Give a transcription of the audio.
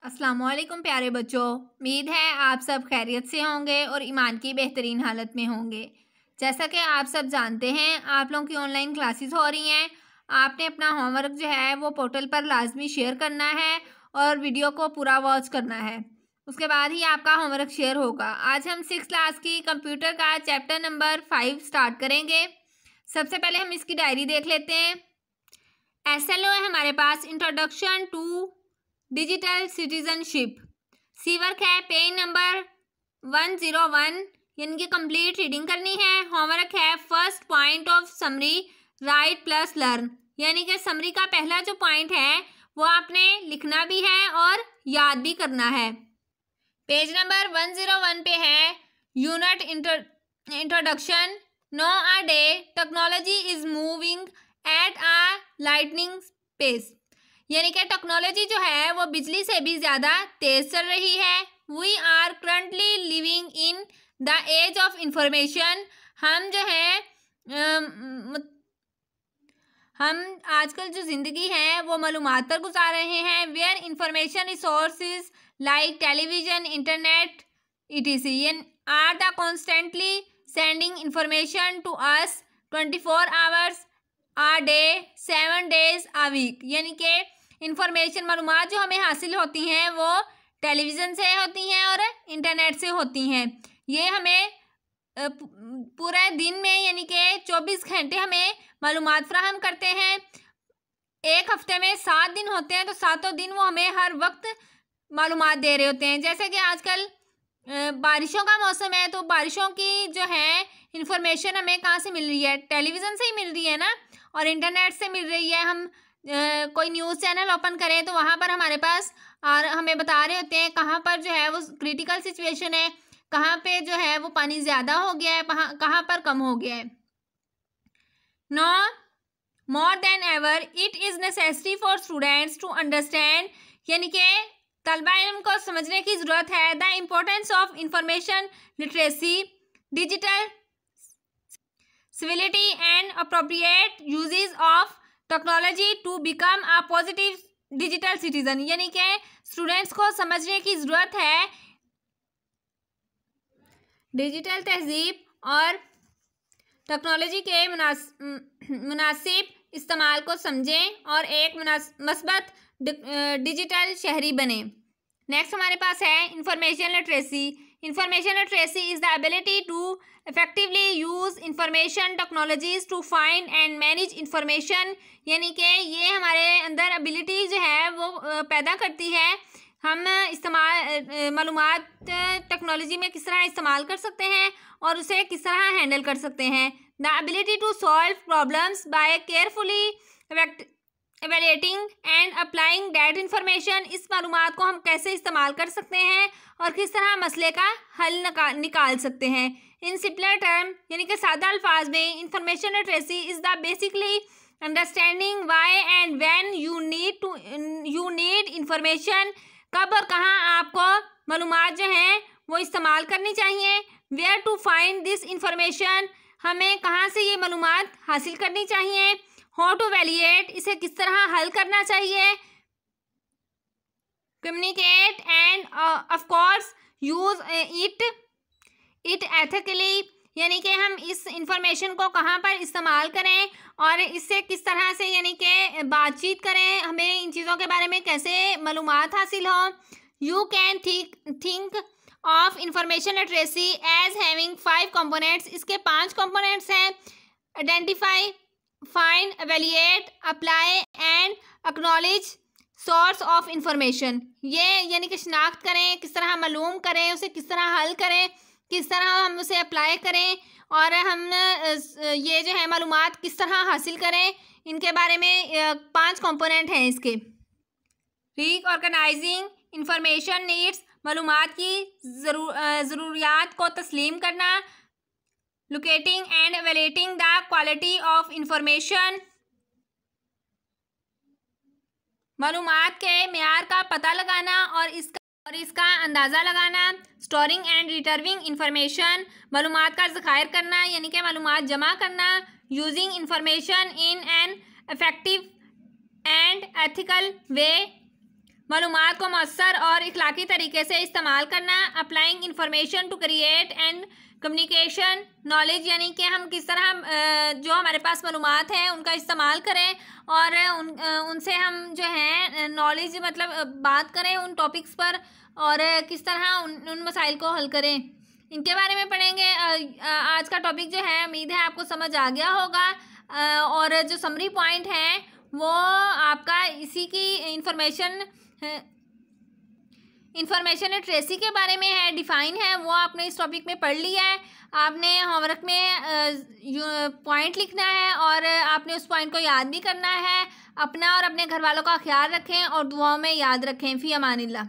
अस्सलामुअलैकुम प्यारे बच्चों, उम्मीद है आप सब खैरियत से होंगे और ईमान की बेहतरीन हालत में होंगे। जैसा कि आप सब जानते हैं, आप लोगों की ऑनलाइन क्लासेस हो रही हैं। आपने अपना होमवर्क जो है वो पोर्टल पर लाजमी शेयर करना है और वीडियो को पूरा वॉच करना है। उसके बाद ही आपका होमवर्क शेयर होगा। आज हम 6th क्लास की कंप्यूटर का चैप्टर नंबर 5 स्टार्ट करेंगे। सबसे पहले हम इसकी डायरी देख लेते हैं। SLO है हमारे पास, introduction to digital citizenship. C work है पेज नंबर 101, यानी कि कंप्लीट रीडिंग करनी है। होमवर्क है first point of summary write plus learn, यानी कि समरी का पहला जो पॉइंट है वो आपने लिखना भी है और याद भी करना है। पेज नंबर 101 पे है unit introduction. Nowadays technology is moving at a lightning pace, यानी कि टेक्नोलॉजी जो है वो बिजली से भी ज़्यादा तेज़ चल रही है। We are currently living in the age of information. हम जो है हम आजकल जो ज़िंदगी है वो मालूमात पर गुजार रहे हैं। Where information resources like television, internet etc are the constantly sending information to us 24 hours a day 7 days a week, यानी कि इंफॉर्मेशन मालूमात जो हमें हासिल होती हैं वो टेलीविज़न से होती हैं और इंटरनेट से होती हैं। ये हमें पूरे दिन में यानी कि 24 घंटे हमें मालूमात फराहम करते हैं। एक हफ्ते में 7 दिन होते हैं, तो 7 दिन वो हमें हर वक्त मालूमात दे रहे होते हैं। जैसे कि आजकल बारिशों का मौसम है, तो बारिशों की जो है इंफॉर्मेशन हमें कहाँ से मिल रही है? टेलीविज़न से ही मिल रही है ना, और इंटरनेट से मिल रही है। हम कोई न्यूज़ चैनल ओपन करें तो वहाँ पर हमारे पास और हमें बता रहे होते हैं कहाँ पर जो है वो क्रिटिकल सिचुएशन है, कहाँ पे जो है वो पानी ज़्यादा हो गया है, कहाँ पर कम हो गया है। No more than ever it is necessary for students to understand, यानी कि तलबा इल्म को समझने की ज़रूरत है। The importance of information literacy, digital civility and appropriate uses of technology to become a positive digital citizen, यानी कि स्टूडेंट्स को समझने की ज़रूरत है डिजिटल तहजीब और टेक्नोलॉजी के मुनासिब इस्तेमाल को समझें और एक मस्बत डिजिटल शहरी बने। नेक्स्ट हमारे पास है information literacy. Information literacy is the ability to effectively use information technologies to find and manage information, यानी कि ये हमारे अंदर एबिलिटी जो है वो पैदा करती है। हम इस्तेमाल मालूमात टेक्नोलॉजी में किस तरह इस्तेमाल कर सकते हैं और उसे किस तरह हैंडल कर सकते हैं। The ability to solve problems by carefully evaluating and applying that information, इस मालूमात को हम कैसे इस्तेमाल कर सकते हैं और किस तरह मसले का हल निकाल सकते हैं। इन सिंपलर टर्म, यानी कि सादा अल्फाज में, information literacy is the basically understanding Y and when you need information, कब और कहाँ आपको मालूमात जो हैं वो इस्तेमाल करनी चाहिए। Where to find this information, हमें कहाँ से ये मालूमात हासिल करनी चाहिए। हाउ टू वैल्यूएट, इसे किस तरह हल करना चाहिए। Communicate end of course use it ethically, यानी कि हम इस इंफॉर्मेशन को कहाँ पर इस्तेमाल करें और इससे किस तरह से यानी कि बातचीत करें, हमें इन चीज़ों के बारे में कैसे मालूमात हासिल हो। You can think of information literacy as having 5 components, इसके 5 कंपोनेंट्स हैं। Identify, find, evaluate, apply and acknowledge source of information. ये यानी कि शनाख्त करें, किस तरह मालूम करें, उसे किस तरह हल करें, किस तरह हम उसे अप्लाई करें और हम ये जो है मालूमात किस तरह हासिल करें, इनके बारे में 5 कंपोनेंट हैं इसके। रिकॉग्नाइजिंग इंफॉर्मेशन नीड्स, मालूमात की ज़रूरियात को तस्लीम करना। Locating and evaluating the quality of information, मालूमात के मेयार का पता लगाना और इसका अंदाज़ा लगाना। स्टोरिंग एंड रिट्रीविंग इंफॉर्मेशन, मालूमात का ज़खायर करना, यानी कि मालूमात जमा करना। Using information in an effective and ethical way, मालूमात को मौसर और इखलाकी तरीके से इस्तेमाल करना। Applying information to create and communication knowledge, यानी कि हम किस तरह जो हमारे पास मालूमात हैं उनका इस्तेमाल करें और उनसे हम जो है नॉलेज मतलब बात करें उन टॉपिक्स पर और किस तरह उन मसाइल को हल करें, इनके बारे में पढ़ेंगे। आज का टॉपिक जो है उम्मीद है आपको समझ आ गया होगा और जो समरी पॉइंट है वो आपका इसी की इंफॉर्मेशन लिटरेसी के बारे में है, डिफाइन है, वो आपने इस टॉपिक में पढ़ लिया है। आपने होमवर्क में पॉइंट लिखना है और आपने उस पॉइंट को याद भी करना है। अपना और अपने घर वालों का ख्याल रखें और दुआओं में याद रखें। फ़ी अमानिल्लाह।